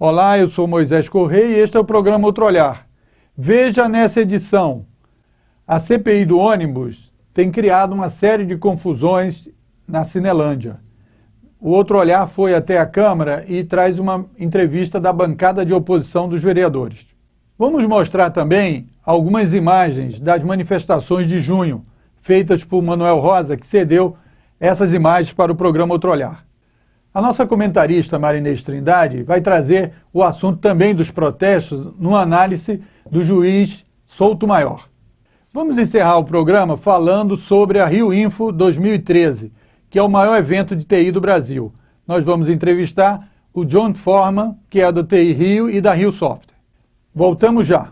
Olá, eu sou Moisés Correia e este é o programa Outro Olhar. Veja nessa edição. A CPI do ônibus tem criado uma série de confusões na Cinelândia. O Outro Olhar foi até a Câmara e traz uma entrevista da bancada de oposição dos vereadores. Vamos mostrar também algumas imagens das manifestações de junho, feitas por Manuel Rosa, que cedeu essas imagens para o programa Outro Olhar. A nossa comentarista Marinês Trindade vai trazer o assunto também dos protestos numa análise do juiz Souto Maior. Vamos encerrar o programa falando sobre a Rio Info 2013, que é o maior evento de TI do Brasil. Nós vamos entrevistar o John Forman, que é do TI Rio e da Rio Software. Voltamos já.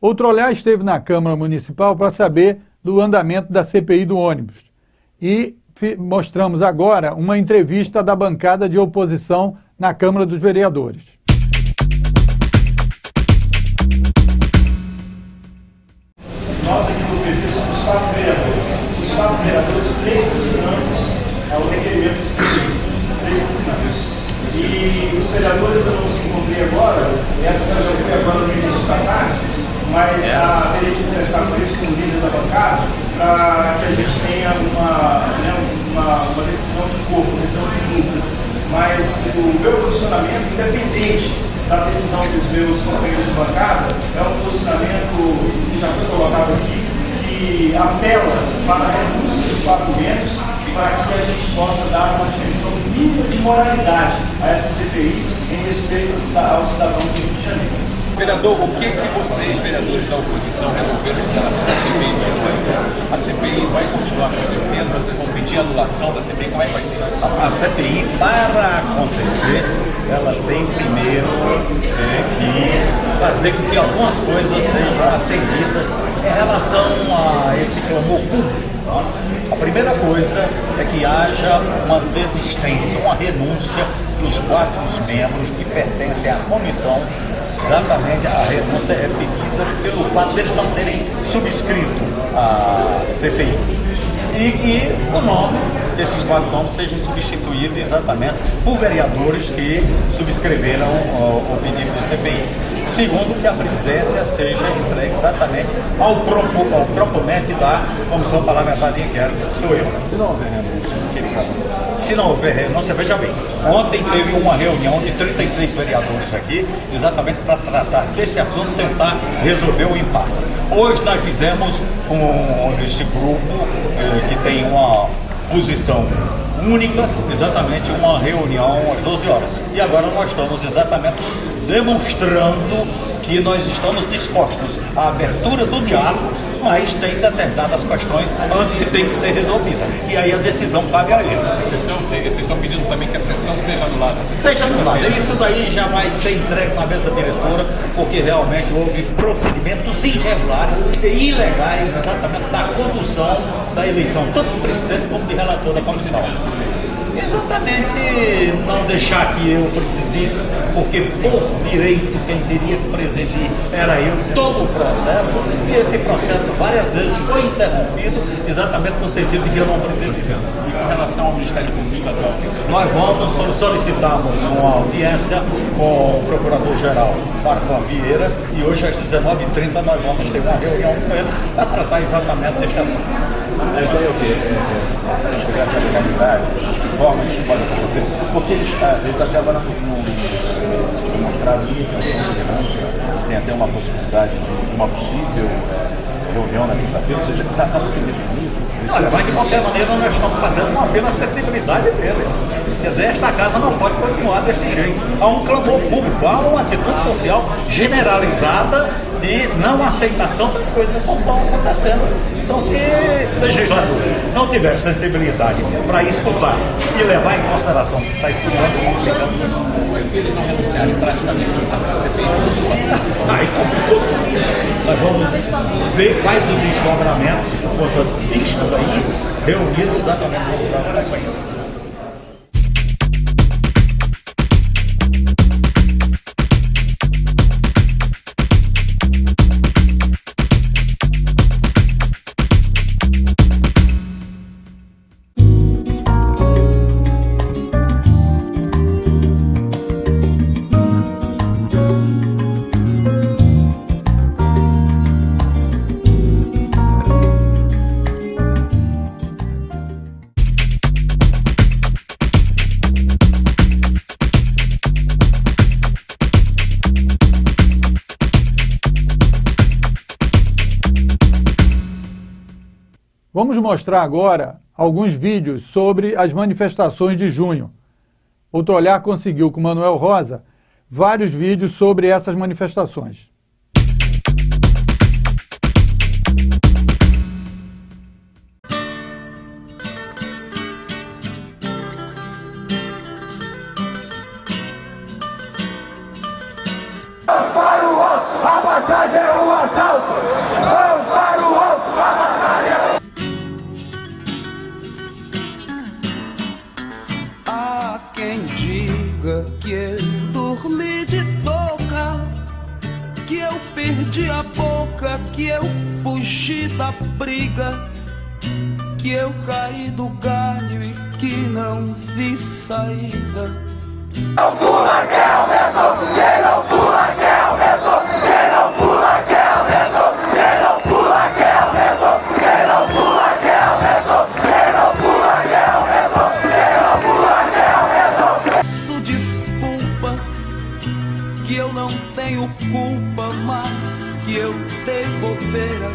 Outro Olhar esteve na Câmara Municipal para saber do andamento da CPI do ônibus. E mostramos agora uma entrevista da bancada de oposição na Câmara dos Vereadores. Nós aqui do PT somos 4 vereadores. Os 4 vereadores, 3 assinamos ao requerimento de CPI. 3 assinamos. E os vereadores eu não os encontrei agora, essa reunião foi agora no início da tarde, mas a teria de conversar com eles, com o líder da bancada, para que a gente tenha uma decisão de corpo, uma decisão de grupo. Mas o meu posicionamento, independente da decisão dos meus companheiros de bancada, é um posicionamento que já foi colocado aqui, que apela para a renúncia dos 4 membros, para que a gente possa dar uma dimensão mínima de moralidade a essa CPI em respeito ao cidadão do Rio de Janeiro. Vereador, o que vocês, vereadores da oposição, resolveram em relação à CPI? A CPI vai continuar acontecendo? Vocês vão pedir a anulação da CPI? Como é que vai ser? A CPI, para acontecer, ela tem primeiro que fazer com que algumas coisas sejam atendidas em relação a esse clamor público. A primeira coisa é que haja uma desistência, uma renúncia dos 4 membros que pertencem à comissão. Exatamente, a renúncia é pedida pelo fato de eles não terem subscrito a CPI. E que o nome desses 4 nomes sejam substituídos exatamente por vereadores que subscreveram o pedido de CPI. Segundo, que a presidência seja entregue exatamente ao proponente da comissão parlamentar de inquérito, que sou eu. Se não houver renúncia, veja bem, ontem teve uma reunião de 36 vereadores aqui, exatamente para tratar desse assunto, tentar resolver o impasse. Hoje nós fizemos com esse grupo que tem uma posição única, exatamente uma reunião às 12 horas. E agora nós estamos exatamente demonstrando que nós estamos dispostos à abertura do diálogo, mas tem determinadas questões antes que tem que ser resolvida. E aí a decisão cabe a eles. Vocês estão pedindo também que a sessão seja anulada? Seja anulada. Isso daí já vai ser entregue na mesa da diretora, porque realmente houve procedimentos irregulares e ilegais exatamente da condução da eleição, tanto do presidente como do relator da comissão. Exatamente não deixar que eu presidisse, porque por direito quem teria que presidir era eu, todo o processo, e esse processo várias vezes foi interrompido, exatamente no sentido de que eu não presidisse. E com relação ao Ministério Público Estadual? Nós solicitamos uma audiência com o Procurador-Geral Marcão Vieira e hoje às 19h30 nós vamos ter uma reunião com ele para tratar exatamente deste assunto. A ideia é o quê? É chegar a essa legalidade, de que forma isso pode acontecer? Porque eles até agora nos demonstraram que tem até uma possibilidade de uma possível reunião na quinta-feira, ou seja, está muito definido. Olha, mas de qualquer maneira nós estamos fazendo uma pela acessibilidade deles. Quer dizer, esta casa não pode continuar deste jeito. Há um clamor público, há uma atitude social generalizada de não aceitação das coisas como estão acontecendo. Então, se legisladores não tiver sensibilidade para escutar e levar em consideração o que está escutando, complica as coisas. Mas se eles não renunciarem praticamente a CPI, Aí complicou. Nós vamos ver quais os desdobramentos, portanto, disto aí, reunidos exatamente no próximo país. Vamos mostrar agora alguns vídeos sobre as manifestações de junho. O Trolhar conseguiu com Manuel Rosa vários vídeos sobre essas manifestações. Vamos para o alto, a passagem é um assalto. Vamos para o alto, a passagem é um... Há quem diga que eu dormi de touca, que eu perdi a boca, que eu fugi da briga, que eu caí do galho e que não vi saída. Não pula que aumentou, quem não pula que aumentou, quem não pula que aumentou, quem não pula que aumentou, quem não pula que aumentou, quem não pula que aumentou, quem não pula que aumentou. Peço desculpas, que eu não tenho culpa, mas que eu dei bobeira.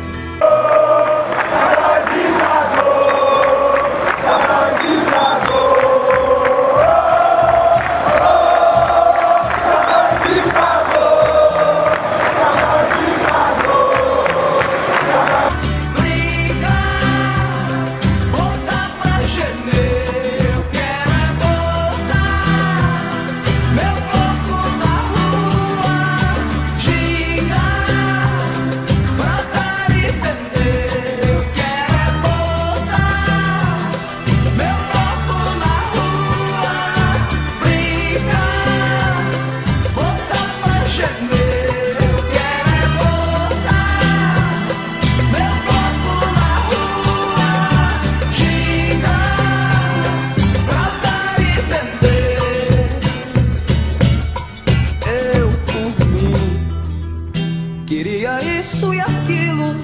Queria isso e aquilo,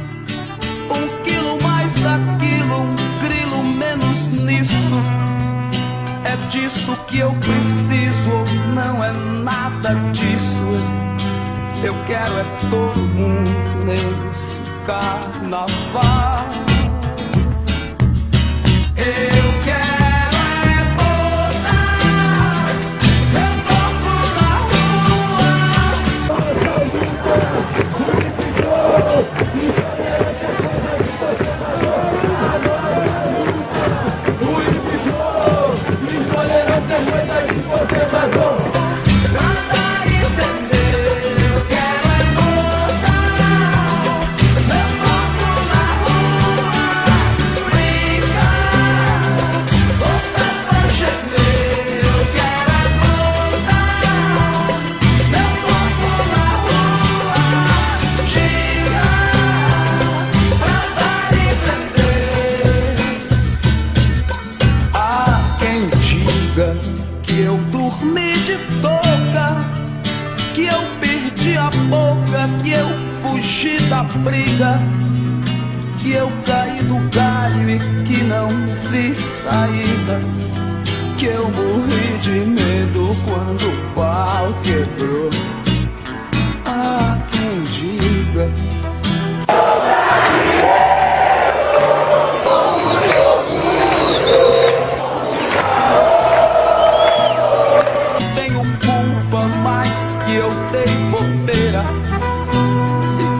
1 quilo mais daquilo, 1 grilo menos nisso. É disso que eu preciso, não é nada disso. Eu quero é todo mundo nesse carnaval. Eu quero que eu dormi de touca, que eu perdi a boca, que eu fugi da briga, que eu caí do galho e que não vi saída, que eu morri de medo quando o pau quebrou. Há quem diga que eu dei bobeira e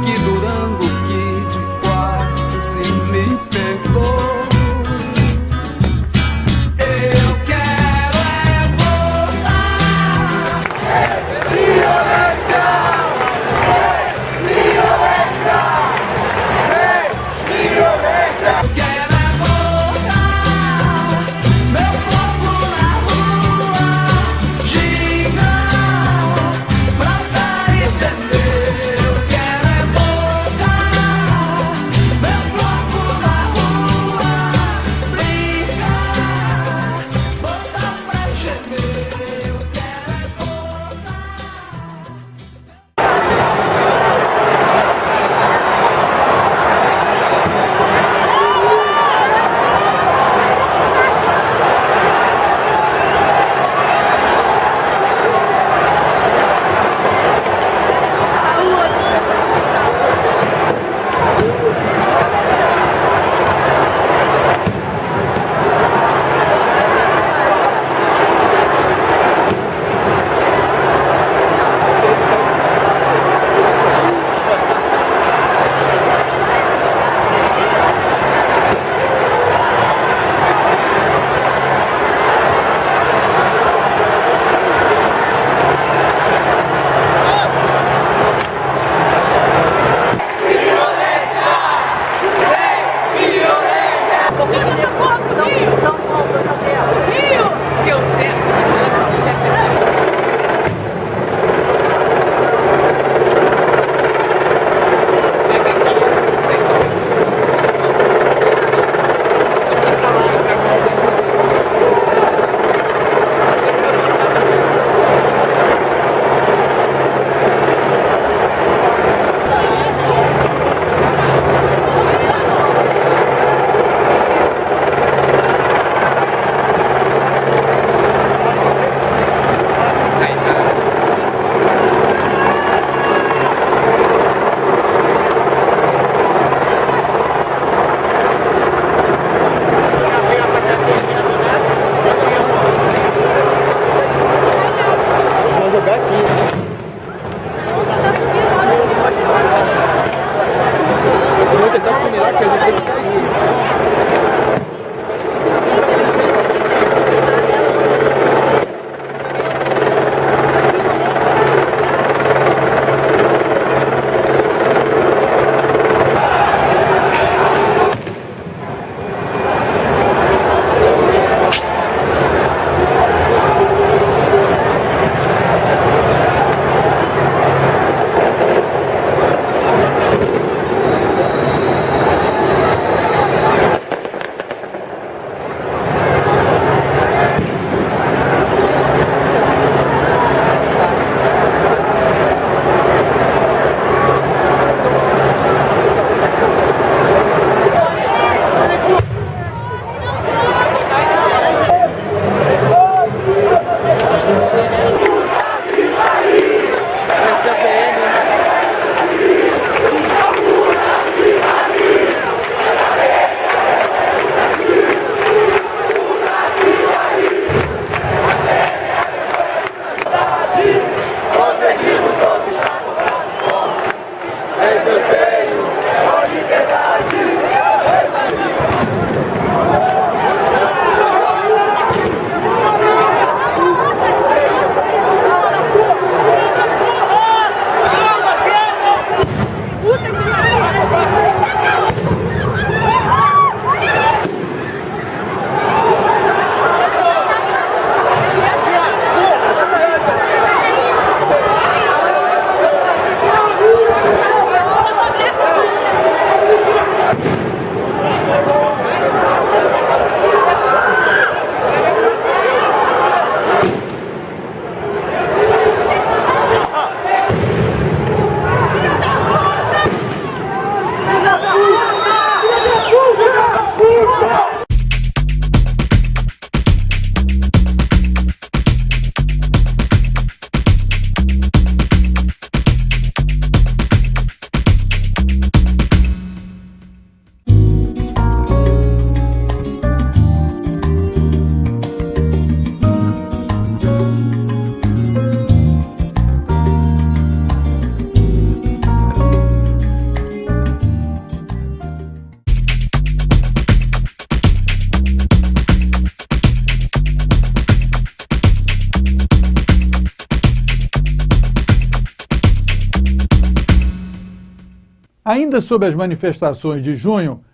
Ainda sobre as manifestações de junho,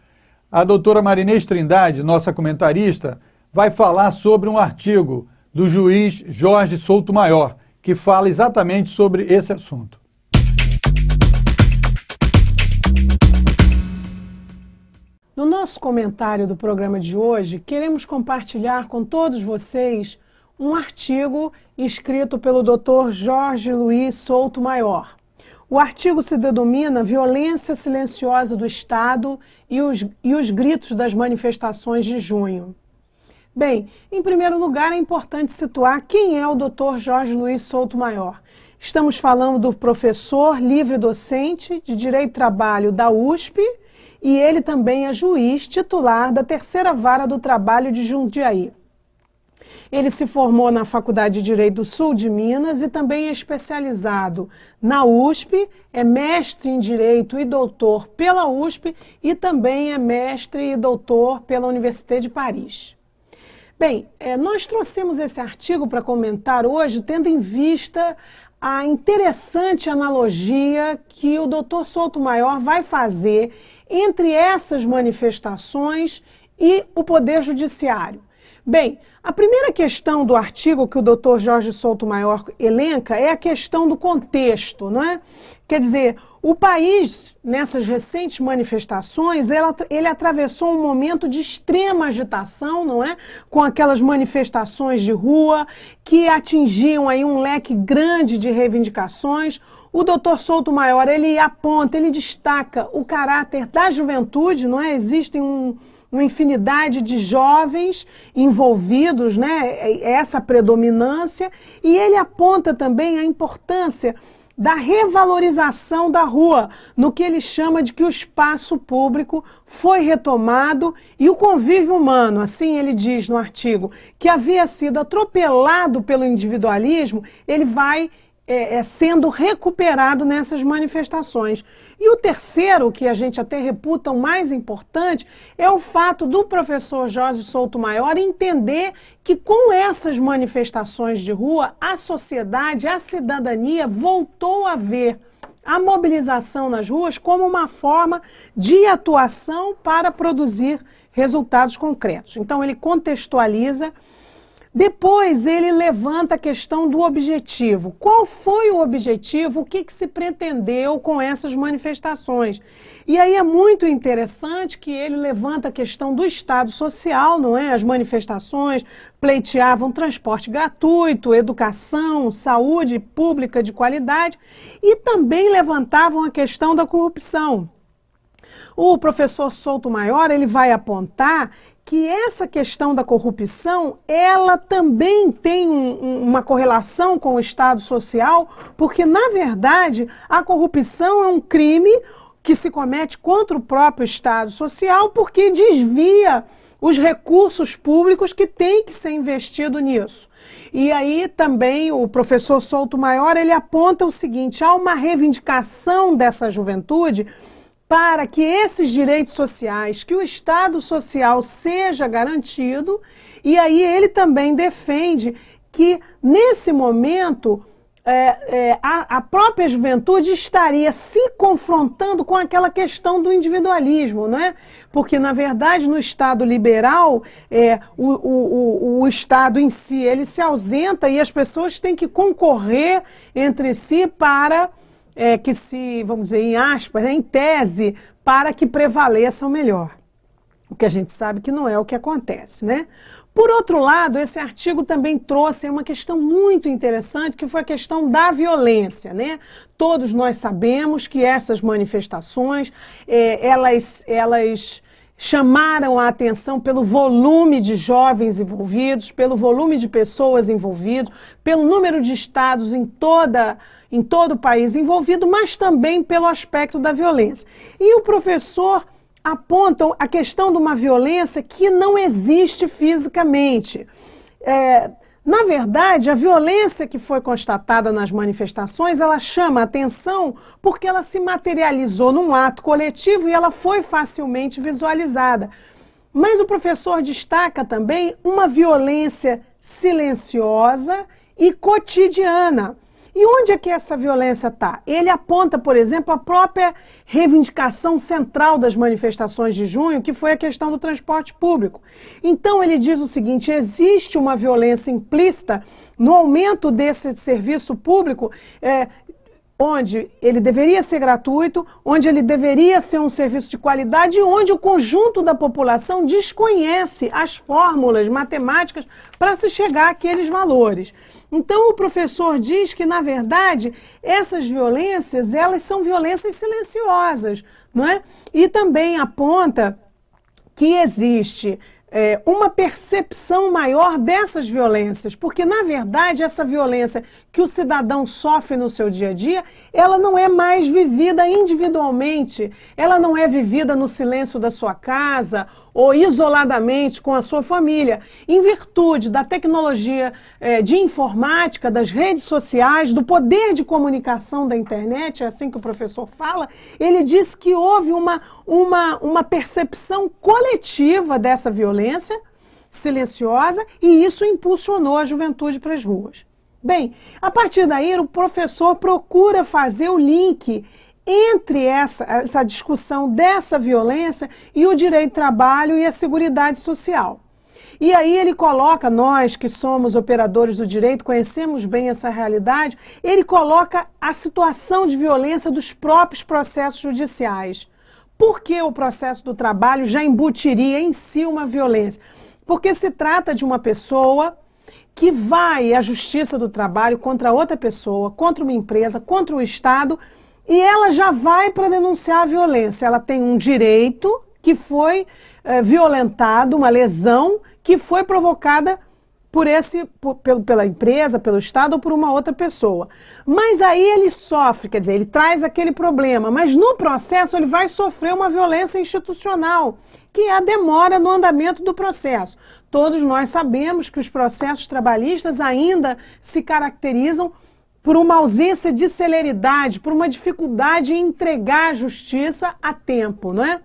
a doutora Marinês Trindade, nossa comentarista, vai falar sobre um artigo do juiz Jorge Soutomaior, que fala exatamente sobre esse assunto. No nosso comentário do programa de hoje, queremos compartilhar com todos vocês um artigo escrito pelo Dr. Jorge Luiz Soutomaior. O artigo se denomina Violência Silenciosa do Estado e os gritos das manifestações de junho. Bem, em primeiro lugar é importante situar quem é o Dr. Jorge Luiz Soutomaior. Estamos falando do professor livre-docente de Direito do Trabalho da USP e ele também é juiz titular da Terceira Vara do Trabalho de Jundiaí. Ele se formou na Faculdade de Direito do Sul de Minas e também é especializado na USP, é mestre em Direito e doutor pela USP e também é mestre e doutor pela Université de Paris. Bem, nós trouxemos esse artigo para comentar hoje, tendo em vista a interessante analogia que o Dr. Soutomaior vai fazer entre essas manifestações e o Poder Judiciário. Bem, a primeira questão do artigo que o Dr. Jorge Soutomaior elenca é a questão do contexto, não é? Quer dizer, o país, nessas recentes manifestações, ele atravessou um momento de extrema agitação, não é? Com aquelas manifestações de rua que atingiam aí um leque grande de reivindicações. O Dr. Soutomaior, ele aponta, ele destaca o caráter da juventude, não é? Existem uma infinidade de jovens envolvidos, né? Essa predominância, e ele aponta também a importância da revalorização da rua, no que ele chama de que o espaço público foi retomado e o convívio humano, assim ele diz no artigo, que havia sido atropelado pelo individualismo, ele vai sendo recuperado nessas manifestações. E o terceiro, que a gente até reputa o mais importante, é o fato do professor Jorge Soutomaior entender que com essas manifestações de rua, a sociedade, a cidadania voltou a ver a mobilização nas ruas como uma forma de atuação para produzir resultados concretos. Então ele contextualiza. Depois ele levanta a questão do objetivo. Qual foi o objetivo? O que se pretendeu com essas manifestações? E aí é muito interessante que ele levanta a questão do Estado social, não é? As manifestações pleiteavam transporte gratuito, educação, saúde pública de qualidade e também levantavam a questão da corrupção. O professor Soutomaior, ele vai apontar que essa questão da corrupção, ela também tem uma correlação com o Estado social, porque, na verdade, a corrupção é um crime que se comete contra o próprio Estado social, porque desvia os recursos públicos que têm que ser investidos nisso. E aí também o professor Soutomaior, ele aponta o seguinte, há uma reivindicação dessa juventude para que esses direitos sociais, que o Estado social seja garantido, e aí ele também defende que, nesse momento, a própria juventude estaria se confrontando com aquela questão do individualismo, não é? Porque, na verdade, no Estado liberal, o Estado em si, ele se ausenta e as pessoas têm que concorrer entre si para... que se, vamos dizer, em aspas, em tese, para que prevaleça o melhor. O que a gente sabe que não é o que acontece, né? Por outro lado, esse artigo também trouxe uma questão muito interessante, que foi a questão da violência, né? Todos nós sabemos que essas manifestações, elas chamaram a atenção pelo volume de jovens envolvidos, pelo volume de pessoas envolvidas, pelo número de estados em todo o país envolvido, mas também pelo aspecto da violência. E o professor aponta a questão de uma violência que não existe fisicamente. Na verdade, a violência que foi constatada nas manifestações, ela chama a atenção porque ela se materializou num ato coletivo e ela foi facilmente visualizada. Mas o professor destaca também uma violência silenciosa e cotidiana. E onde é que essa violência está? Ele aponta, por exemplo, a própria reivindicação central das manifestações de junho, que foi a questão do transporte público. Então ele diz o seguinte: existe uma violência implícita no aumento desse serviço público, onde ele deveria ser gratuito, onde ele deveria ser um serviço de qualidade e onde o conjunto da população desconhece as fórmulas matemáticas para se chegar àqueles valores. Então o professor diz que, na verdade, essas violências, elas são violências silenciosas, não é? E também aponta que existe uma percepção maior dessas violências, porque, na verdade, essa violência que o cidadão sofre no seu dia a dia, ela não é mais vivida individualmente, ela não é vivida no silêncio da sua casa ou isoladamente com a sua família. Em virtude da tecnologia de informática, das redes sociais, do poder de comunicação da internet, é assim que o professor fala, ele diz que houve uma percepção coletiva dessa violência silenciosa e isso impulsionou a juventude para as ruas. Bem, a partir daí o professor procura fazer o link entre essa discussão dessa violência e o direito do trabalho e a seguridade social. E aí ele coloca, nós que somos operadores do direito, conhecemos bem essa realidade, ele coloca a situação de violência dos próprios processos judiciais. Por que o processo do trabalho já embutiria em si uma violência? Porque se trata de uma pessoa que vai à justiça do trabalho contra outra pessoa, contra uma empresa, contra o Estado, e ela já vai para denunciar a violência. Ela tem um direito que foi violentado, uma lesão que foi provocada pela empresa, pelo Estado ou por uma outra pessoa. Mas aí ele sofre, quer dizer, ele traz aquele problema, mas no processo ele vai sofrer uma violência institucional, que é a demora no andamento do processo. Todos nós sabemos que os processos trabalhistas ainda se caracterizam por uma ausência de celeridade, por uma dificuldade em entregar a justiça a tempo, não é?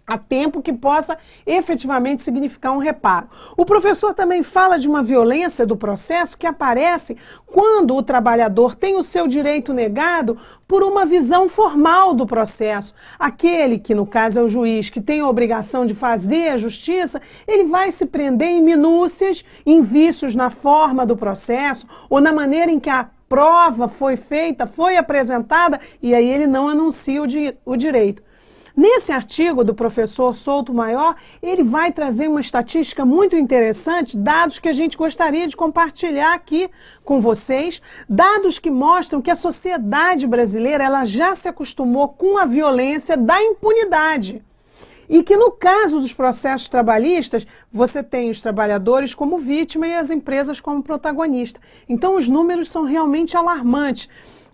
A tempo que possa efetivamente significar um reparo. O professor também fala de uma violência do processo que aparece quando o trabalhador tem o seu direito negado por uma visão formal do processo. Aquele que, no caso, é o juiz, que tem a obrigação de fazer a justiça, ele vai se prender em minúcias, em vícios na forma do processo ou na maneira em que a prova foi feita, foi apresentada, e aí ele não anuncia o direito. Nesse artigo do professor Souto Maior, ele vai trazer uma estatística muito interessante, dados que a gente gostaria de compartilhar aqui com vocês, dados que mostram que a sociedade brasileira ela já se acostumou com a violência da impunidade. E que no caso dos processos trabalhistas, você tem os trabalhadores como vítima e as empresas como protagonista. Então os números são realmente alarmantes.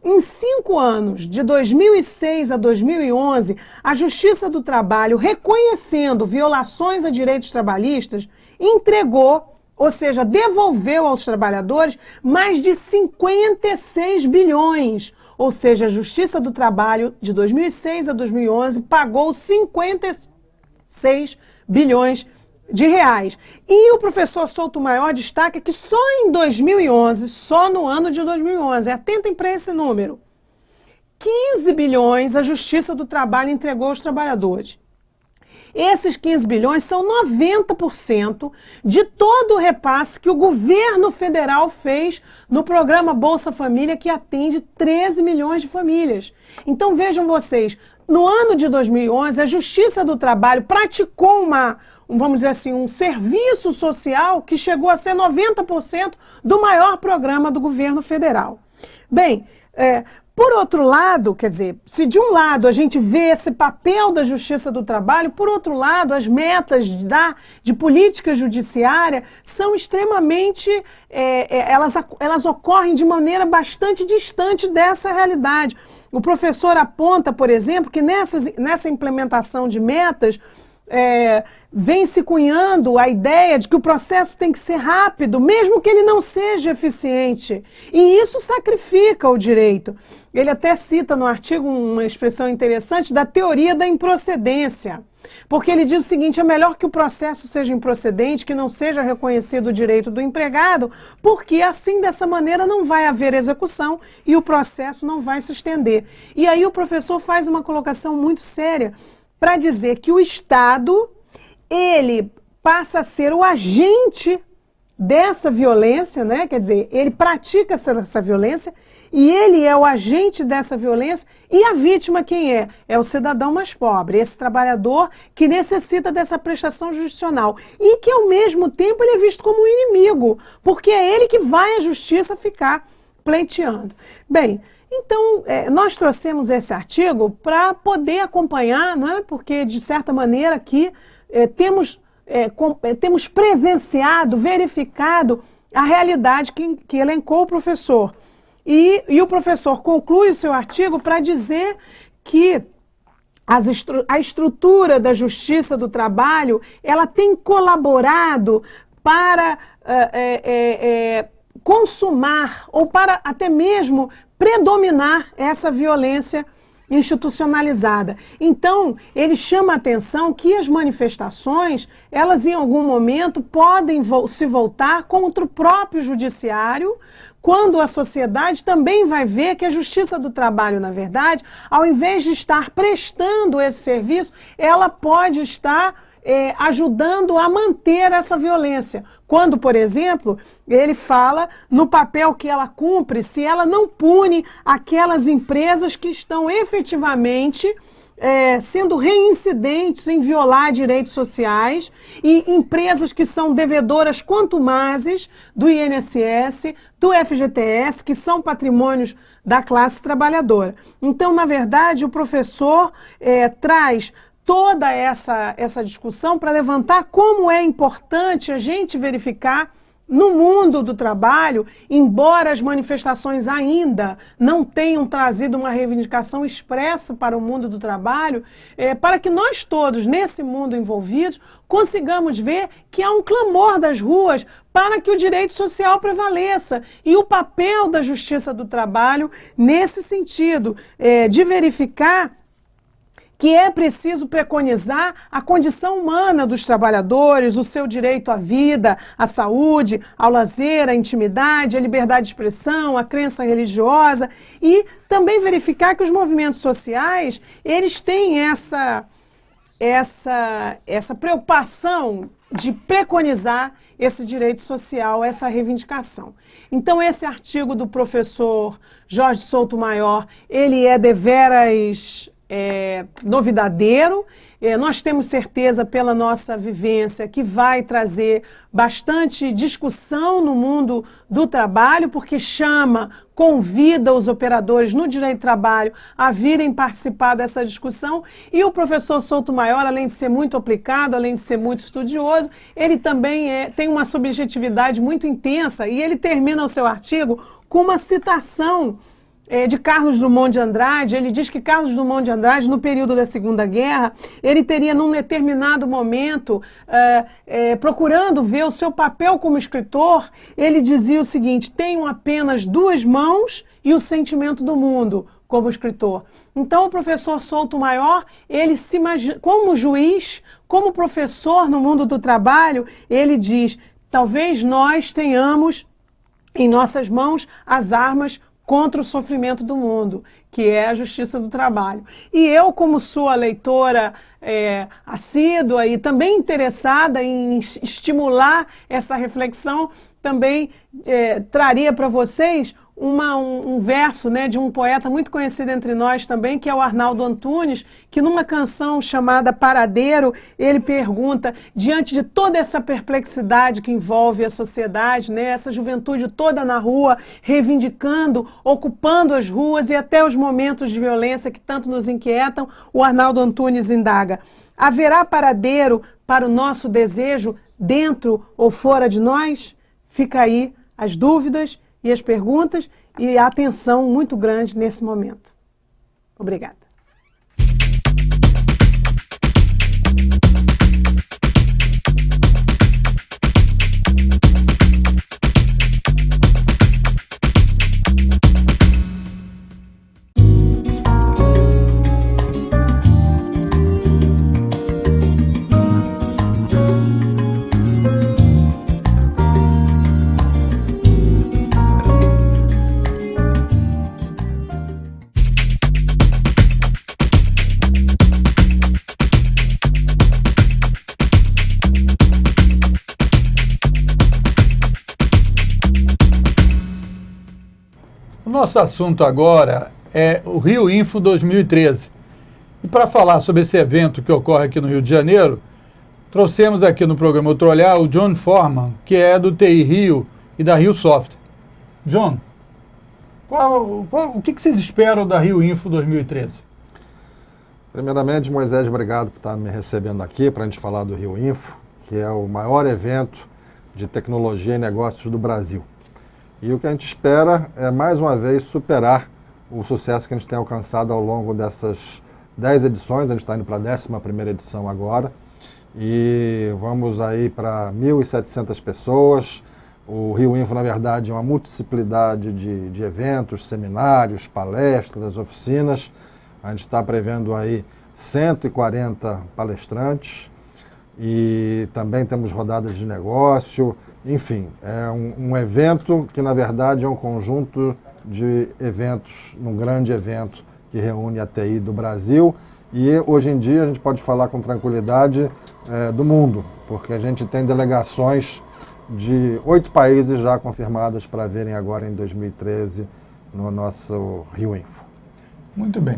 Em 5 anos, de 2006 a 2011, a Justiça do Trabalho, reconhecendo violações a direitos trabalhistas, entregou, ou seja, devolveu aos trabalhadores mais de 56 bilhões. Ou seja, a Justiça do Trabalho, de 2006 a 2011, pagou 56 bilhões de reais. E o professor Souto Maior destaca que só em 2011, só no ano de 2011, atentem para esse número, 15 bilhões a Justiça do Trabalho entregou aos trabalhadores. Esses 15 bilhões são 90% de todo o repasse que o governo federal fez no programa Bolsa Família, que atende 13 milhões de famílias. Então vejam vocês, no ano de 2011, a Justiça do Trabalho praticou vamos dizer assim, um serviço social que chegou a ser 90% do maior programa do governo federal. Bem, por outro lado, quer dizer, se de um lado a gente vê esse papel da Justiça do Trabalho, por outro lado, as metas de política judiciária são extremamente, elas ocorrem de maneira bastante distante dessa realidade. O professor aponta, por exemplo, que nessa implementação de metas, vem se cunhando a ideia de que o processo tem que ser rápido, mesmo que ele não seja eficiente. E isso sacrifica o direito. Ele até cita no artigo uma expressão interessante da teoria da improcedência. Porque ele diz o seguinte: é melhor que o processo seja improcedente, que não seja reconhecido o direito do empregado, porque assim, dessa maneira, não vai haver execução e o processo não vai se estender. E aí o professor faz uma colocação muito séria para dizer que o Estado, ele passa a ser o agente dessa violência, né? Quer dizer, ele pratica essa violência e ele é o agente dessa violência, e a vítima quem é? É o cidadão mais pobre, esse trabalhador que necessita dessa prestação jurisdicional e que ao mesmo tempo ele é visto como um inimigo, porque é ele que vai à justiça ficar pleiteando. Bem, então nós trouxemos esse artigo para poder acompanhar, não é? Porque de certa maneira aqui temos presenciado, verificado a realidade que elencou o professor. E o professor conclui o seu artigo para dizer que a estrutura da justiça do trabalho, ela tem colaborado para consumar ou para até mesmo predominar essa violência institucionalizada. Então, ele chama a atenção que as manifestações, elas em algum momento podem se voltar contra o próprio judiciário, quando a sociedade também vai ver que a justiça do trabalho, na verdade, ao invés de estar prestando esse serviço, ela pode estar ajudando a manter essa violência. Quando, por exemplo, ele fala no papel que ela cumpre se ela não pune aquelas empresas que estão efetivamente sendo reincidentes em violar direitos sociais, e empresas que são devedoras contumazes do INSS, do FGTS, que são patrimônios da classe trabalhadora. Então, na verdade, o professor traz toda essa discussão para levantar como é importante a gente verificar no mundo do trabalho, embora as manifestações ainda não tenham trazido uma reivindicação expressa para o mundo do trabalho, para que nós todos, nesse mundo envolvidos, consigamos ver que há um clamor das ruas para que o direito social prevaleça. E o papel da justiça do trabalho, nesse sentido, de verificar que é preciso preconizar a condição humana dos trabalhadores, o seu direito à vida, à saúde, ao lazer, à intimidade, à liberdade de expressão, à crença religiosa, e também verificar que os movimentos sociais, eles têm essa preocupação de preconizar esse direito social, essa reivindicação. Então, esse artigo do professor Jorge Souto Maior, ele é deveras novidadeiro. Nós temos certeza, pela nossa vivência, que vai trazer bastante discussão no mundo do trabalho, porque convida os operadores no direito do trabalho a virem participar dessa discussão. E o professor Souto Maior, além de ser muito aplicado, além de ser muito estudioso, ele também tem uma subjetividade muito intensa, e ele termina o seu artigo com uma citação de Carlos Drummond de Andrade. Ele diz que Carlos Drummond de Andrade, no período da Segunda Guerra, ele teria, num determinado momento, procurando ver o seu papel como escritor, ele dizia o seguinte: tenho apenas 2 mãos e o sentimento do mundo como escritor. Então, o professor Souto Maior, ele se imagina, como juiz, como professor no mundo do trabalho, ele diz: talvez nós tenhamos em nossas mãos as armas contra o sofrimento do mundo, que é a justiça do trabalho. E eu, como sua leitora assídua e também interessada em estimular essa reflexão, também traria para vocês um verso, né, de um poeta muito conhecido entre nós também, que é o Arnaldo Antunes, que numa canção chamada Paradeiro, ele pergunta, diante de toda essa perplexidade que envolve a sociedade, né, essa juventude toda na rua, reivindicando, ocupando as ruas e até os momentos de violência que tanto nos inquietam, o Arnaldo Antunes indaga: haverá paradeiro para o nosso desejo dentro ou fora de nós? Fica aí as dúvidas e as perguntas e a atenção muito grande nesse momento. Obrigada. nosso assunto agora é o Rio Info 2013. E para falar sobre esse evento que ocorre aqui no Rio de Janeiro, trouxemos aqui no programa Outro Olhar o John Foreman, que é do TI Rio e da Rio Software. John, o que vocês esperam da Rio Info 2013? Primeiramente, Moisés, obrigado por estar me recebendo aqui para a gente falar do Rio Info, que é o maior evento de tecnologia e negócios do Brasil. E o que a gente espera é, mais uma vez, superar o sucesso que a gente tem alcançado ao longo dessas 10 edições. A gente está indo para a 11ª edição agora. E vamos aí para 1.700 pessoas. O Rio Info, na verdade, é uma multiplicidade de eventos, seminários, palestras, oficinas. A gente está prevendo aí 140 palestrantes e também temos rodadas de negócio. Enfim, é um evento que, na verdade, é um conjunto de eventos, um grande evento que reúne a TI do Brasil. E hoje em dia a gente pode falar com tranquilidade do mundo, porque a gente tem delegações de 8 países já confirmadas para virem agora em 2013 no nosso Rio Info. Muito bem.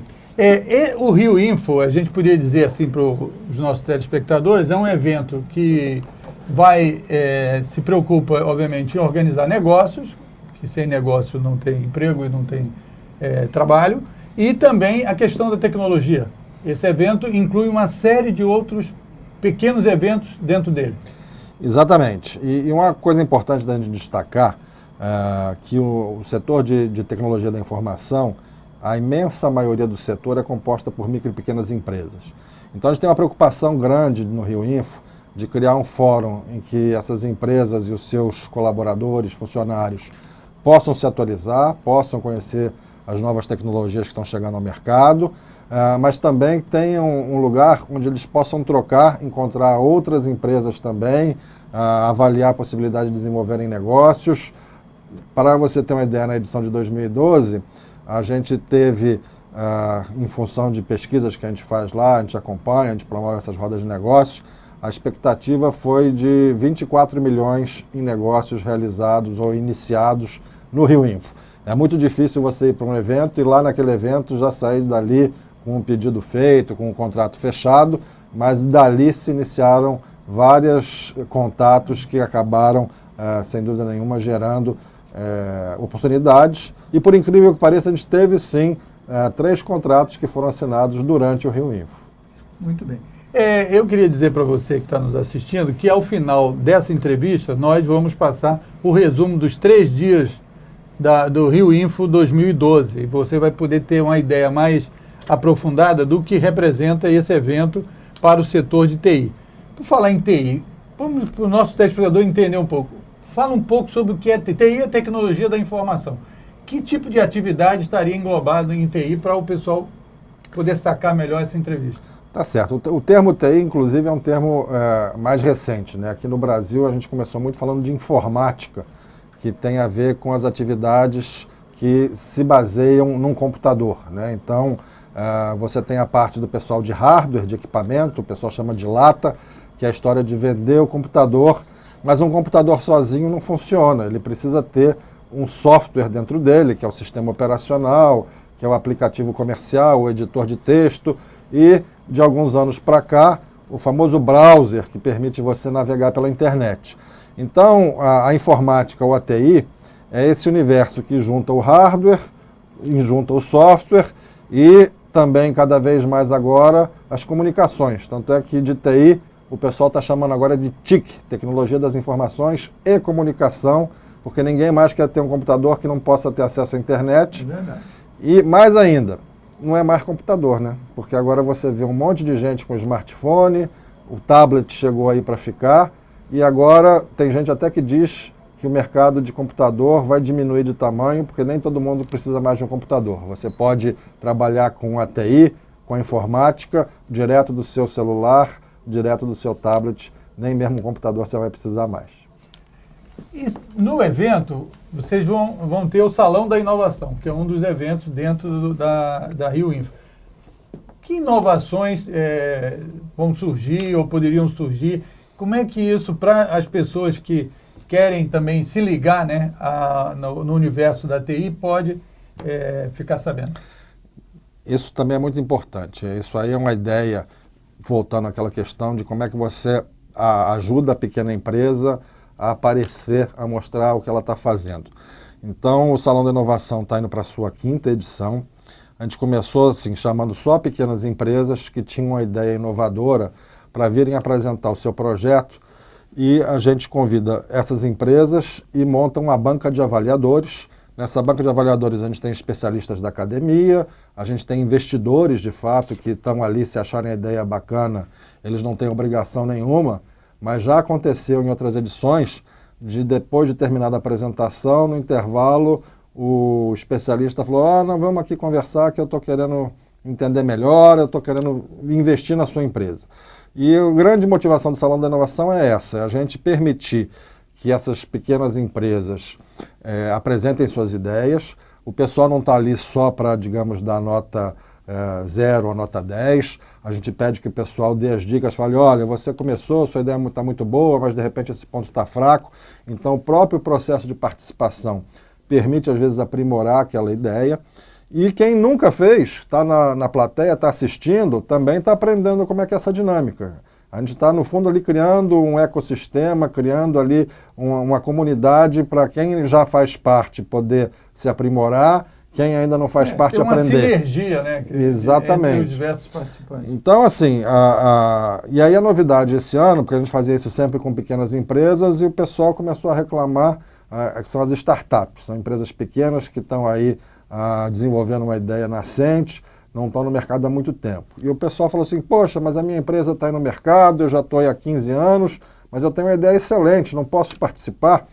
O Rio Info, a gente poderia dizer assim para os nossos telespectadores, é um evento que se preocupa, obviamente, em organizar negócios, que sem negócio não tem emprego e não tem trabalho, e também a questão da tecnologia. Esse evento inclui uma série de outros pequenos eventos dentro dele. Exatamente. E uma coisa importante da gente destacar, que o setor de tecnologia da informação, a imensa maioria do setor é composta por micro e pequenas empresas. Então a gente tem uma preocupação grande no Rio Info de criar um fórum em que essas empresas e os seus colaboradores, funcionários, possam se atualizar, possam conhecer as novas tecnologias que estão chegando ao mercado, mas também tenham um lugar onde eles possam trocar, encontrar outras empresas também, avaliar a possibilidade de desenvolverem negócios. Para você ter uma ideia, na edição de 2012, a gente teve, em função de pesquisas que a gente faz lá, a gente acompanha, a gente promove essas rodas de negócios, a expectativa foi de 24 milhões em negócios realizados ou iniciados no Rio Info. É muito difícil você ir para um evento e lá naquele evento já sair dali com um pedido feito, com um contrato fechado, mas dali se iniciaram vários contatos que acabaram, sem dúvida nenhuma, gerando oportunidades. E por incrível que pareça, a gente teve sim 3 contratos que foram assinados durante o Rio Info. Muito bem. Eu queria dizer para você que está nos assistindo que ao final dessa entrevista nós vamos passar o resumo dos 3 dias do Rio Info 2012 e você vai poder ter uma ideia mais aprofundada do que representa esse evento para o setor de TI. Por falar em TI, vamos para o nosso telespectador entender um pouco. Fala um pouco sobre o que é TI, a tecnologia da informação. Que tipo de atividade estaria englobado em TI para o pessoal poder sacar melhor essa entrevista? Tá certo. O termo TI, inclusive, é um termo mais recente, né? Aqui no Brasil a gente começou muito falando de informática, que tem a ver com as atividades que se baseiam num computador, né? Então, você tem a parte do pessoal de hardware, de equipamento, o pessoal chama de lata, que é a história de vender o computador, mas um computador sozinho não funciona, ele precisa ter um software dentro dele, que é o sistema operacional, que é o aplicativo comercial, o editor de texto, e de alguns anos para cá, o famoso browser, que permite você navegar pela internet. Então, a informática ou a TI é esse universo que junta o hardware, junta o software e também, cada vez mais agora, as comunicações. Tanto é que de TI o pessoal está chamando agora de TIC, Tecnologia das Informações e Comunicação, porque ninguém mais quer ter um computador que não possa ter acesso à internet. É verdade. E mais ainda, não é mais computador, né? Porque agora você vê um monte de gente com smartphone, o tablet chegou aí para ficar, e agora tem gente até que diz que o mercado de computador vai diminuir de tamanho, porque nem todo mundo precisa mais de um computador. Você pode trabalhar com a TI, com a informática, direto do seu celular, direto do seu tablet, nem mesmo um computador você vai precisar mais. E no evento, vocês vão ter o Salão da Inovação, que é um dos eventos dentro da Rio Info. Que inovações vão surgir ou poderiam surgir? Como é que isso, para as pessoas que querem também se ligar, né, no universo da TI, pode ficar sabendo? Isso também é muito importante. Isso aí é uma ideia, voltando àquela questão de como é que você ajuda a pequena empresa a aparecer, a mostrar o que ela está fazendo. Então, o Salão da Inovação está indo para a sua 5ª edição. A gente começou assim, chamando só pequenas empresas que tinham uma ideia inovadora para virem apresentar o seu projeto, e a gente convida essas empresas e monta uma banca de avaliadores. Nessa banca de avaliadores a gente tem especialistas da academia, a gente tem investidores de fato que estão ali, se acharem a ideia bacana, eles não têm obrigação nenhuma, mas já aconteceu em outras edições de depois de terminada a apresentação, no intervalo, o especialista falou, nós vamos aqui conversar que eu estou querendo entender melhor, eu estou querendo investir na sua empresa. E a grande motivação do Salão da Inovação é essa, é a gente permitir que essas pequenas empresas apresentem suas ideias. O pessoal não está ali só para, digamos, dar nota 0 ou nota 10. A gente pede que o pessoal dê as dicas, fale, olha, você começou, sua ideia está muito boa, mas de repente esse ponto está fraco. Então o próprio processo de participação permite às vezes aprimorar aquela ideia. E quem nunca fez, está na plateia, está assistindo, também está aprendendo como é que é essa dinâmica. A gente está, no fundo, ali criando um ecossistema, criando ali uma comunidade para quem já faz parte poder se aprimorar, quem ainda não faz parte aprender. Tem uma sinergia, né? Exatamente. Entre os diversos participantes. Então, assim, e aí a novidade esse ano, porque a gente fazia isso sempre com pequenas empresas, e o pessoal começou a reclamar, que são as startups, são empresas pequenas que estão aí desenvolvendo uma ideia nascente, não estão no mercado há muito tempo. E o pessoal falou assim, poxa, mas a minha empresa está aí no mercado, eu já estou aí há 15 anos, mas eu tenho uma ideia excelente, não posso participar.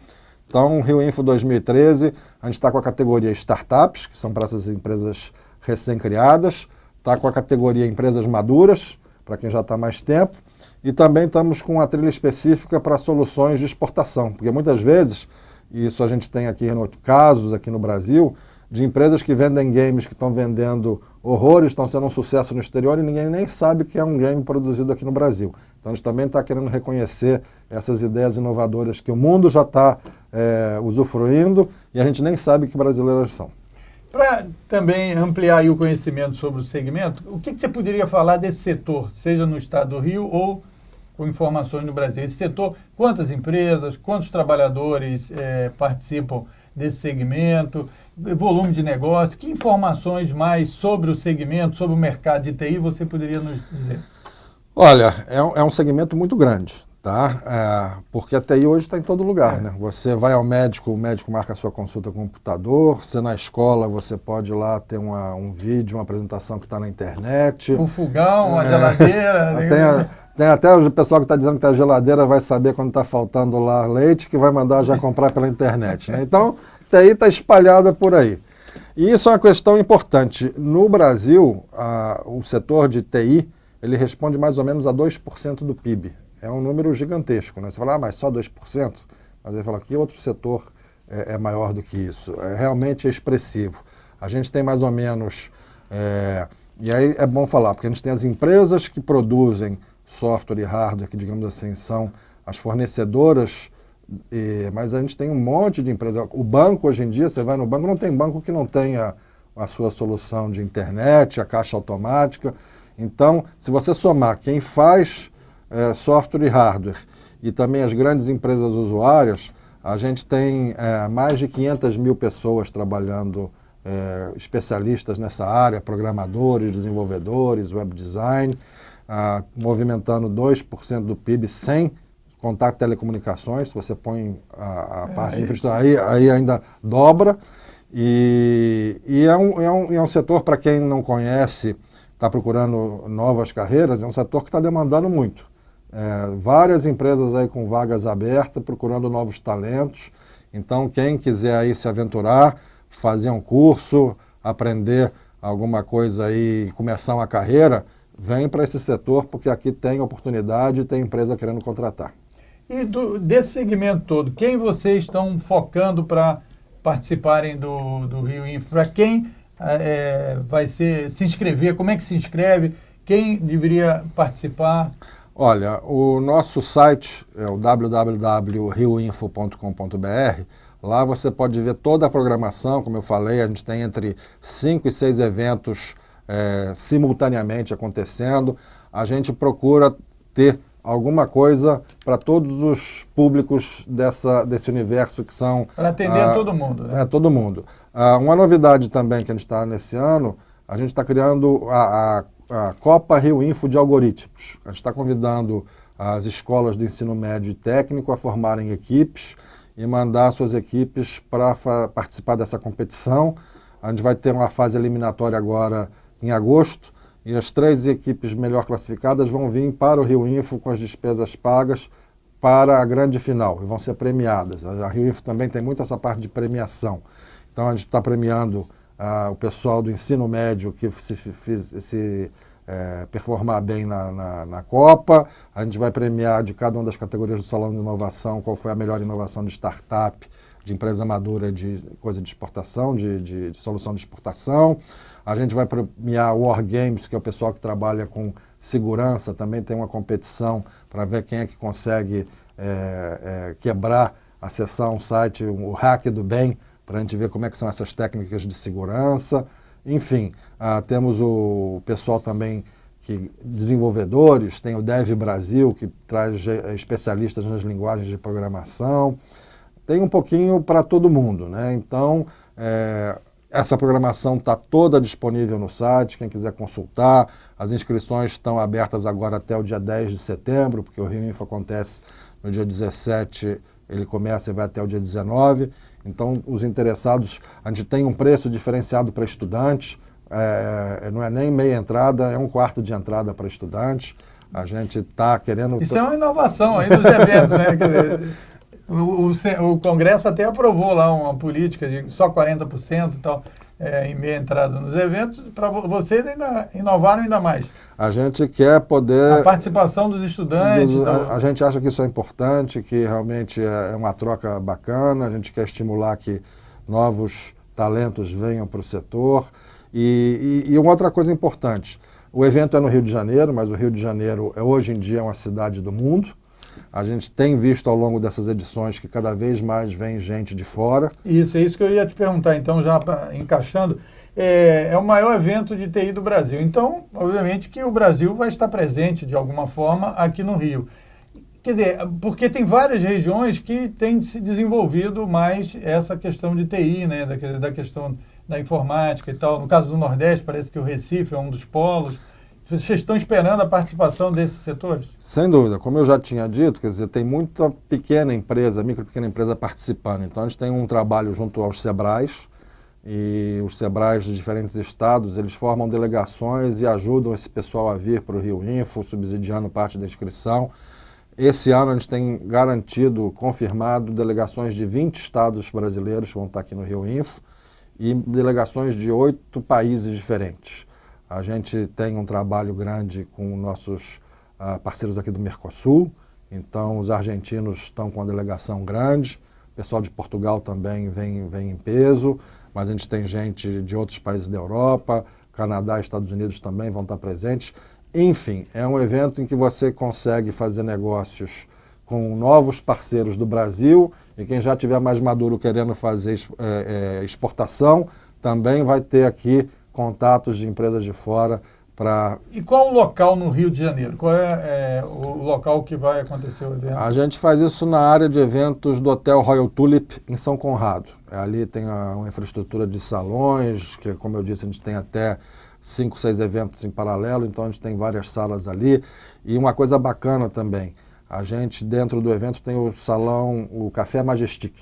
Então, Rio Info 2013, a gente está com a categoria Startups, que são para essas empresas recém-criadas, está com a categoria Empresas Maduras, para quem já está há mais tempo, e também estamos com uma trilha específica para soluções de exportação, porque muitas vezes, e isso a gente tem aqui casos aqui no Brasil, de empresas que vendem games que estão vendendo horrores, estão sendo um sucesso no exterior e ninguém nem sabe que é um game produzido aqui no Brasil. Então a gente também está querendo reconhecer essas ideias inovadoras que o mundo já está usufruindo e a gente nem sabe que brasileiras são. Para também ampliar aí o conhecimento sobre o segmento, o que você poderia falar desse setor, seja no estado do Rio ou com informações no Brasil? Esse setor, quantas empresas, quantos trabalhadores participam desse segmento, volume de negócio, que informações mais sobre o segmento, sobre o mercado de TI você poderia nos dizer? Olha, é um segmento muito grande, tá? Porque a TI hoje está em todo lugar, né? Você vai ao médico, o médico marca a sua consulta com o computador, você na escola, você pode ir lá ter um vídeo, uma apresentação que está na internet. O fogão, a geladeira... Tem até o pessoal que está dizendo que a geladeira vai saber quando está faltando lá leite, que vai mandar já comprar pela internet, né? Então, TI está espalhada por aí. E isso é uma questão importante. No Brasil, o setor de TI, ele responde mais ou menos a 2% do PIB. É um número gigantesco, né? Você fala, mas só 2%? Mas ele fala, que outro setor é maior do que isso? Realmente é expressivo. A gente tem mais ou menos... e aí é bom falar, porque a gente tem as empresas que produzem software e hardware, que, digamos assim, são as fornecedoras, mas a gente tem um monte de empresas. O banco, hoje em dia, você vai no banco, não tem banco que não tenha a sua solução de internet, a caixa automática. Então, se você somar quem faz software e hardware e também as grandes empresas usuárias, a gente tem mais de 500 mil pessoas trabalhando, especialistas nessa área, programadores, desenvolvedores, web design, movimentando 2% do PIB sem contar telecomunicações. Se você põe a parte de infraestrutura, aí ainda dobra. E é um setor, para quem não conhece, está procurando novas carreiras, é um setor que está demandando muito. Várias empresas aí com vagas abertas, procurando novos talentos. Então, quem quiser aí se aventurar, fazer um curso, aprender alguma coisa aí, começar uma carreira, vem para esse setor, porque aqui tem oportunidade e tem empresa querendo contratar. E desse segmento todo, quem vocês estão focando para participarem do Rio Info? Para quem vai se inscrever? Como é que se inscreve? Quem deveria participar? Olha, o nosso site é o www.rioinfo.com.br. Lá você pode ver toda a programação, como eu falei, a gente tem entre 5 e 6 eventos simultaneamente acontecendo. A gente procura ter alguma coisa para todos os públicos desse universo que são... Para atender todo mundo, né? Todo mundo. Uma novidade também que a gente está nesse ano, a gente está criando a Copa Rio Info de Algoritmos. A gente está convidando as escolas do ensino médio e técnico a formarem equipes e mandar suas equipes para participar dessa competição. A gente vai ter uma fase eliminatória agora em agosto, e as 3 equipes melhor classificadas vão vir para o Rio Info com as despesas pagas para a grande final, e vão ser premiadas. A Rio Info também tem muito essa parte de premiação. Então a gente está premiando o pessoal do ensino médio que se performar bem na Copa. A gente vai premiar de cada uma das categorias do Salão de Inovação qual foi a melhor inovação de startup, de empresa madura, de coisa de exportação, de solução de exportação. A gente vai premiar o War Games, que é o pessoal que trabalha com segurança, também tem uma competição para ver quem é que consegue quebrar, acessar um site, o hack do bem, para a gente ver como é que são essas técnicas de segurança. Enfim, temos o pessoal também, desenvolvedores, tem o Dev Brasil, que traz especialistas nas linguagens de programação. Tem um pouquinho para todo mundo, né? Então, essa programação está toda disponível no site, quem quiser consultar. As inscrições estão abertas agora até o dia 10 de setembro, porque o Rio Info acontece no dia 17, ele começa e vai até o dia 19. Então, os interessados, a gente tem um preço diferenciado para estudantes, não é nem meia entrada, é 1/4 de entrada para estudantes. A gente está querendo... Isso é uma inovação aí dos eventos, né? Quer dizer, o Congresso até aprovou lá uma política de só 40% e tal, em meia entrada nos eventos. Para vocês ainda inovaram ainda mais. A gente quer poder... A participação dos estudantes. A gente acha que isso é importante, que realmente é uma troca bacana. A gente quer estimular que novos talentos venham para o setor. E uma outra coisa importante, o evento é no Rio de Janeiro, mas o Rio de Janeiro hoje em dia é uma cidade do mundo. A gente tem visto ao longo dessas edições que cada vez mais vem gente de fora. Isso, é isso que eu ia te perguntar, então, já encaixando. É o maior evento de TI do Brasil. Então, obviamente que o Brasil vai estar presente de alguma forma aqui no Rio. Quer dizer, porque tem várias regiões que têm se desenvolvido mais essa questão de TI, né? Da questão da informática e tal. No caso do Nordeste, parece que o Recife é um dos polos. Vocês estão esperando a participação desses setores? Sem dúvida. Como eu já tinha dito, quer dizer, tem muita pequena empresa, micro e pequena empresa participando. Então, a gente tem um trabalho junto aos SEBRAES, e os SEBRAES de diferentes estados, eles formam delegações e ajudam esse pessoal a vir para o Rio Info, subsidiando parte da inscrição. Esse ano a gente tem garantido, confirmado, delegações de 20 estados brasileiros que vão estar aqui no Rio Info e delegações de 8 países diferentes. A gente tem um trabalho grande com nossos parceiros aqui do Mercosul, então os argentinos estão com uma delegação grande, o pessoal de Portugal também vem em peso, mas a gente tem gente de outros países da Europa, Canadá e Estados Unidos também vão estar presentes. Enfim, é um evento em que você consegue fazer negócios com novos parceiros do Brasil, e quem já estiver mais maduro querendo fazer exportação, também vai ter aqui contatos de empresas de fora para... E qual o local no Rio de Janeiro? Qual é o local que vai acontecer o evento? A gente faz isso na área de eventos do Hotel Royal Tulip, em São Conrado. Ali tem uma infraestrutura de salões, que, como eu disse, a gente tem até 5, 6 eventos em paralelo, então a gente tem várias salas ali. E uma coisa bacana também, a gente dentro do evento tem o salão, o Café Majestic,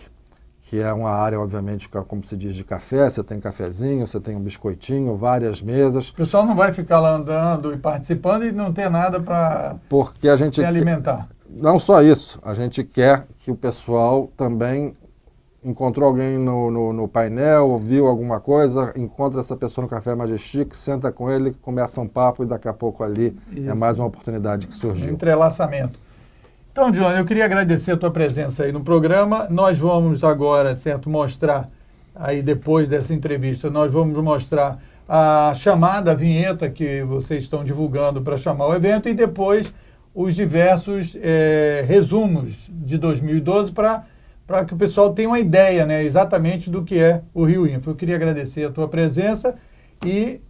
que é uma área, obviamente, como se diz, de café. Você tem cafezinho, você tem um biscoitinho, várias mesas. O pessoal não vai ficar lá andando e participando e não ter nada para se alimentar. Não só isso, a gente quer que o pessoal também encontrou alguém no painel, viu alguma coisa, encontra essa pessoa no Café Majestic, senta com ele, começa um papo e daqui a pouco ali é mais uma oportunidade que surgiu. Entrelaçamento. Então, Johnny, eu queria agradecer a tua presença aí no programa. Nós vamos agora, certo, mostrar, aí depois dessa entrevista, nós vamos mostrar a chamada, a vinheta que vocês estão divulgando para chamar o evento e depois os diversos resumos de 2012 para para que o pessoal tenha uma ideia, né, exatamente do que é o Rio Info. Eu queria agradecer a tua presença e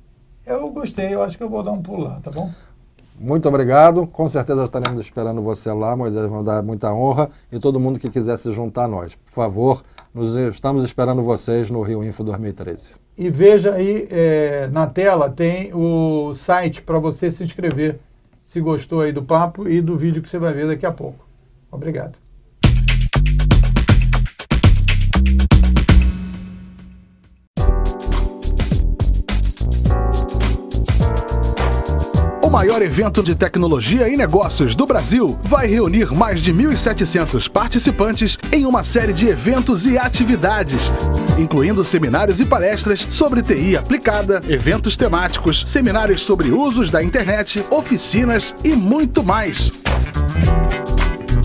eu gostei, eu acho que eu vou dar um pulo lá, tá bom? Muito obrigado, com certeza estaremos esperando você lá, Moisés, vamos dar muita honra, e todo mundo que quiser se juntar a nós. Por favor, estamos esperando vocês no Rio Info 2013. E veja aí, na tela tem o site para você se inscrever, se gostou aí do papo e do vídeo que você vai ver daqui a pouco. Obrigado. O maior evento de tecnologia e negócios do Brasil vai reunir mais de 1.700 participantes em uma série de eventos e atividades, incluindo seminários e palestras sobre TI aplicada, eventos temáticos, seminários sobre usos da internet, oficinas e muito mais.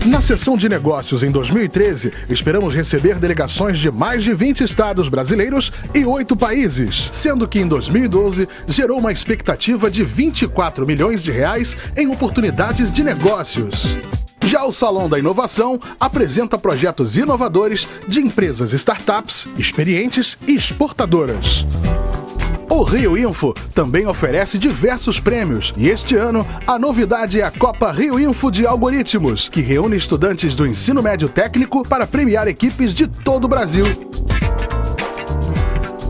Na sessão de negócios em 2013, esperamos receber delegações de mais de 20 estados brasileiros e 8 países, sendo que em 2012 gerou uma expectativa de 24 milhões de reais em oportunidades de negócios. Já o Salão da Inovação apresenta projetos inovadores de empresas startups, experientes e exportadoras. O Rio Info também oferece diversos prêmios e este ano a novidade é a Copa Rio Info de Algoritmos, que reúne estudantes do ensino médio técnico para premiar equipes de todo o Brasil.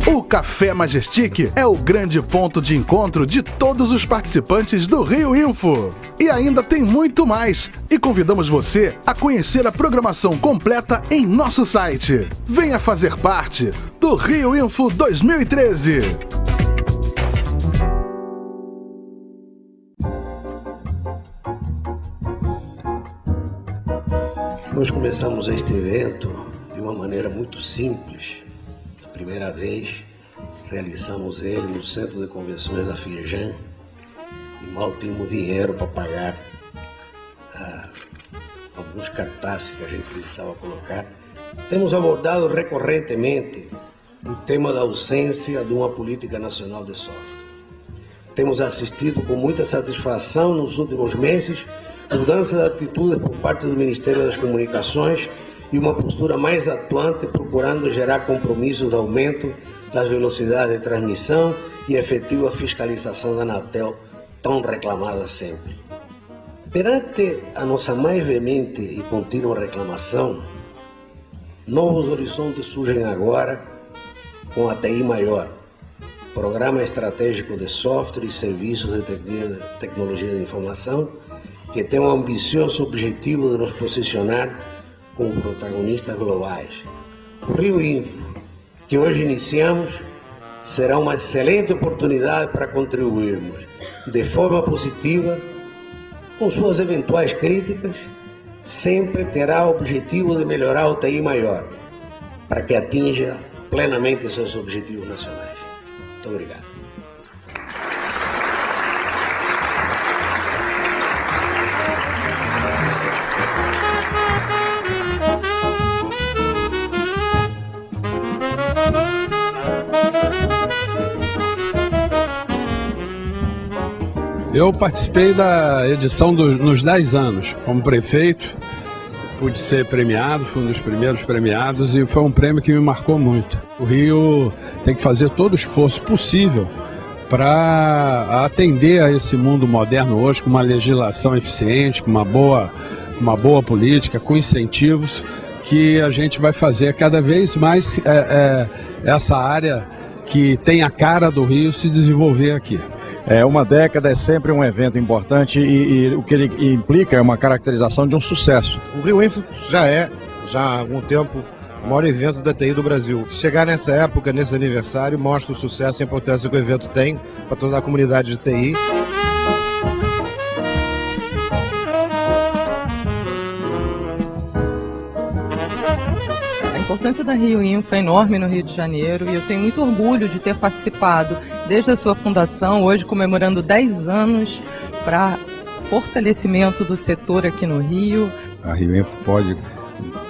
O Café Majestic é o grande ponto de encontro de todos os participantes do Rio Info. E ainda tem muito mais. E convidamos você a conhecer a programação completa em nosso site. Venha fazer parte do Rio Info 2013. Nós começamos este evento de uma maneira muito simples. A primeira vez realizamos ele no Centro de Convenções da Firjan e mal tínhamos dinheiro para pagar alguns cartazes que a gente precisava colocar. Temos abordado recorrentemente o tema da ausência de uma política nacional de software. Temos assistido com muita satisfação nos últimos meses mudança de atitude por parte do Ministério das Comunicações e uma postura mais atuante procurando gerar compromissos de aumento das velocidades de transmissão e efetiva fiscalização da Anatel, tão reclamada sempre. Perante a nossa mais veemente e contínua reclamação, novos horizontes surgem agora com a TI Maior, Programa Estratégico de Software e Serviços de Tecnologia de Informação, que tem um ambicioso objetivo de nos posicionar como protagonistas globais. O Rio Info, que hoje iniciamos, será uma excelente oportunidade para contribuirmos de forma positiva, com suas eventuais críticas, sempre terá o objetivo de melhorar o TI Maior, para que atinja plenamente seus objetivos nacionais. Muito obrigado. Eu participei da edição nos 10 anos como prefeito, pude ser premiado, fui um dos primeiros premiados e foi um prêmio que me marcou muito. O Rio tem que fazer todo o esforço possível para atender a esse mundo moderno hoje com uma legislação eficiente, com uma boa política, com incentivos, que a gente vai fazer cada vez mais essa área que tem a cara do Rio se desenvolver aqui. Uma década é sempre um evento importante e o que ele implica é uma caracterização de um sucesso. O Rio Info já há algum tempo, o maior evento da TI do Brasil. Chegar nessa época, nesse aniversário, mostra o sucesso e a importância que o evento tem para toda a comunidade de TI. A importância da Rio Info é enorme no Rio de Janeiro e eu tenho muito orgulho de ter participado desde a sua fundação, hoje comemorando 10 anos para fortalecimento do setor aqui no Rio. A Rio Info pode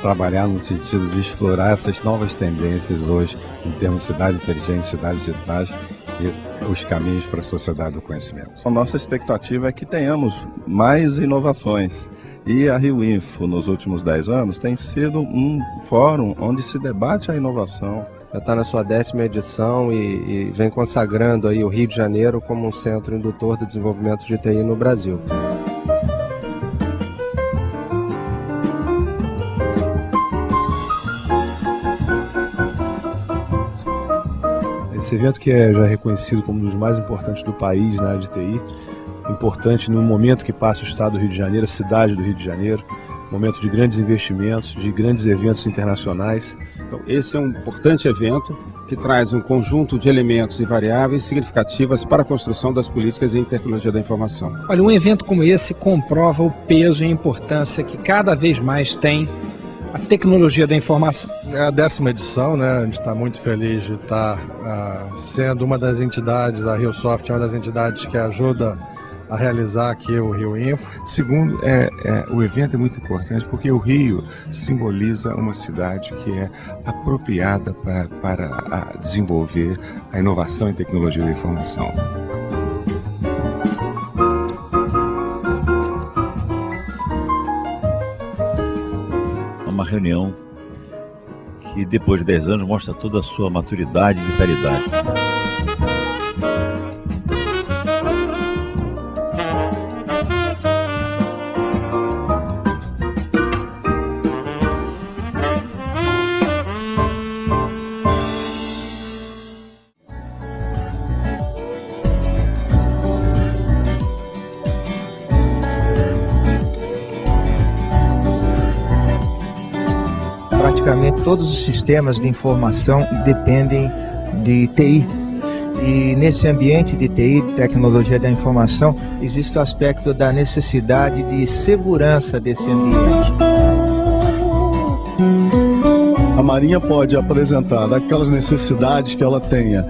trabalhar no sentido de explorar essas novas tendências hoje em termos de cidade inteligente, cidades digitais e os caminhos para a sociedade do conhecimento. A nossa expectativa é que tenhamos mais inovações E a Rio Info, nos últimos 10 anos, tem sido um fórum onde se debate a inovação. Já está na sua 10ª edição e vem consagrando aí o Rio de Janeiro como um centro indutor do desenvolvimento de TI no Brasil. Esse evento que é já reconhecido como um dos mais importantes do país na área de TI, importante no momento que passa o estado do Rio de Janeiro, a cidade do Rio de Janeiro, momento de grandes investimentos, de grandes eventos internacionais. Então, esse é um importante evento que traz um conjunto de elementos e variáveis significativas para a construção das políticas em tecnologia da informação. Olha, um evento como esse comprova o peso e a importância que cada vez mais tem a tecnologia da informação. É a 10ª edição, né? A gente está muito feliz de estar sendo uma das entidades, a RioSoft é uma das entidades que ajuda a realizar aqui o Rio Info. Segundo, o evento é muito importante porque o Rio simboliza uma cidade que é apropriada para desenvolver a inovação em tecnologia da informação. Uma reunião que depois de 10 anos mostra toda a sua maturidade e vitalidade. Praticamente todos os sistemas de informação dependem de TI. E nesse ambiente de TI, tecnologia da informação, existe o aspecto da necessidade de segurança desse ambiente. A Marinha pode apresentar aquelas necessidades que ela tenha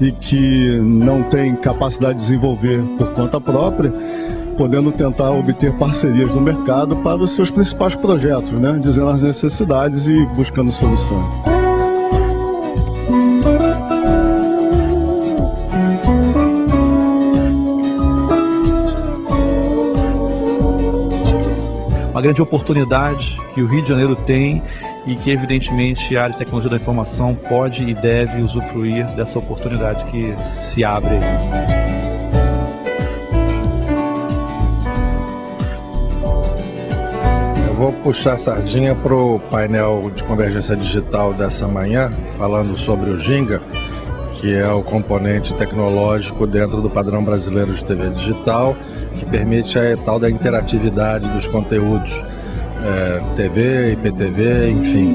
e que não tem capacidade de desenvolver por conta própria, podendo tentar obter parcerias no mercado para os seus principais projetos, né? Dizendo as necessidades e buscando soluções. Uma grande oportunidade que o Rio de Janeiro tem e que, evidentemente, a área de tecnologia da informação pode e deve usufruir dessa oportunidade que se abre. Vou puxar a sardinha para o painel de convergência digital dessa manhã, falando sobre o Ginga, que é o componente tecnológico dentro do padrão brasileiro de TV digital, que permite a tal da interatividade dos conteúdos, TV, IPTV, enfim.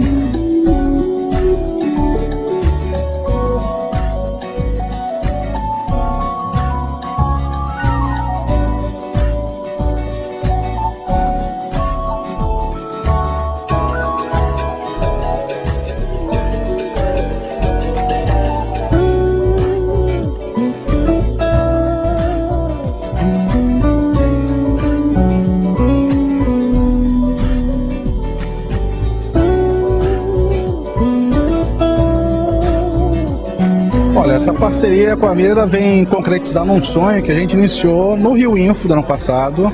Essa parceria com a Mira vem concretizar num sonho que a gente iniciou no Rio Info do ano passado.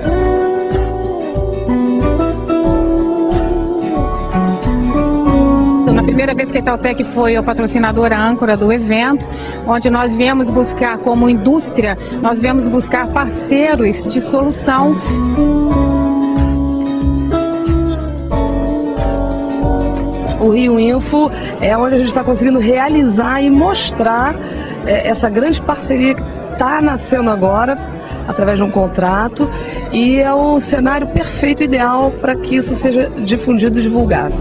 Na primeira vez que a Itautec foi a patrocinadora âncora do evento, onde nós viemos buscar, como indústria, nós viemos buscar parceiros de solução. O Rio Info é onde a gente está conseguindo realizar e mostrar essa grande parceria que está nascendo agora, através de um contrato, e é o cenário perfeito, ideal para que isso seja difundido e divulgado.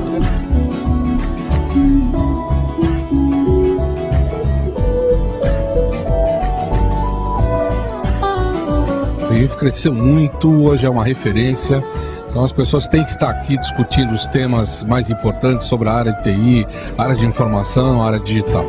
O Rio Info cresceu muito, hoje é uma referência. Então as pessoas têm que estar aqui discutindo os temas mais importantes sobre a área de TI, área de informação, área digital.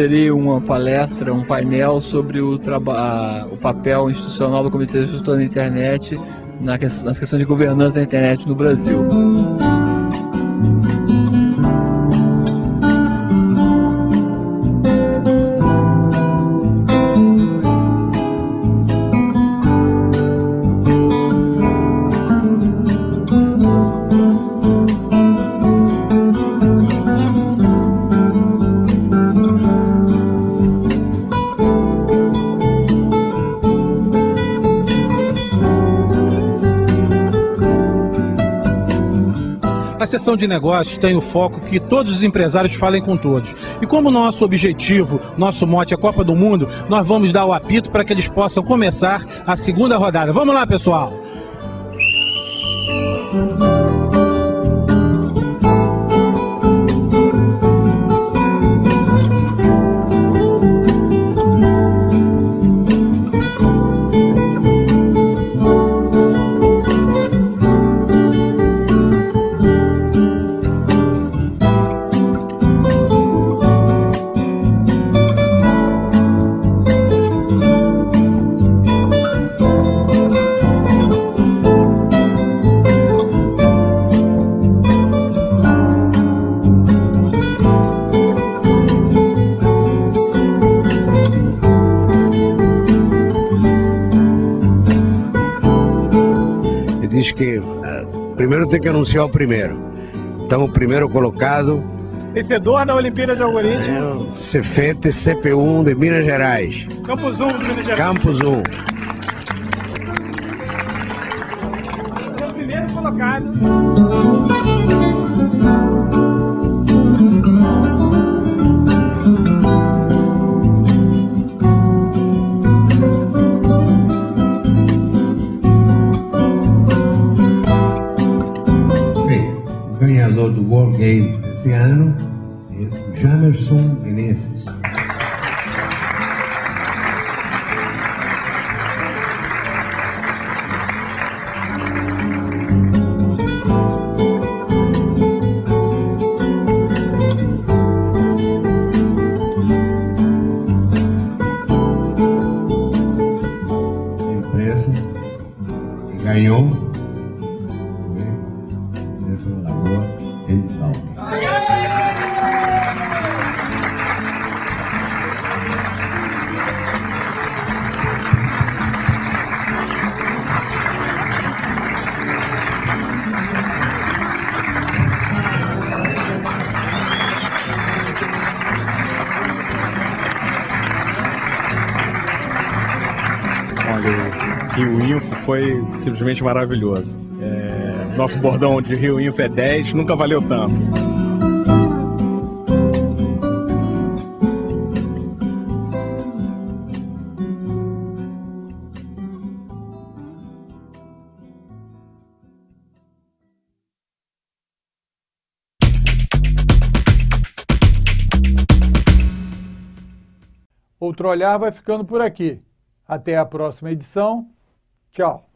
proferir uma palestra, um painel sobre o papel institucional do Comitê de Gestor da Internet nas questões de governança da internet no Brasil. A sessão de negócios tem o foco que todos os empresários falem com todos. E como nosso objetivo, nosso mote é Copa do Mundo, nós vamos dar o apito para que eles possam começar a segunda rodada. Vamos lá, pessoal! Diz que primeiro tem que anunciar o primeiro. Então, o primeiro colocado... Vencedor da Olimpíada de Algoritmo. Cefete CP1 de Minas Gerais. Campus 1 de Minas Gerais. Campus 1. O primeiro colocado. Ganhador do World Game esse ano é o Jamerson Menezes. A empresa que ganhou foi essa Lagoa Edital. Olha, o Rio Info foi simplesmente maravilhoso. Nosso bordão de Rio Info é 10, nunca valeu tanto. Outro Olhar vai ficando por aqui. Até a próxima edição. Tchau.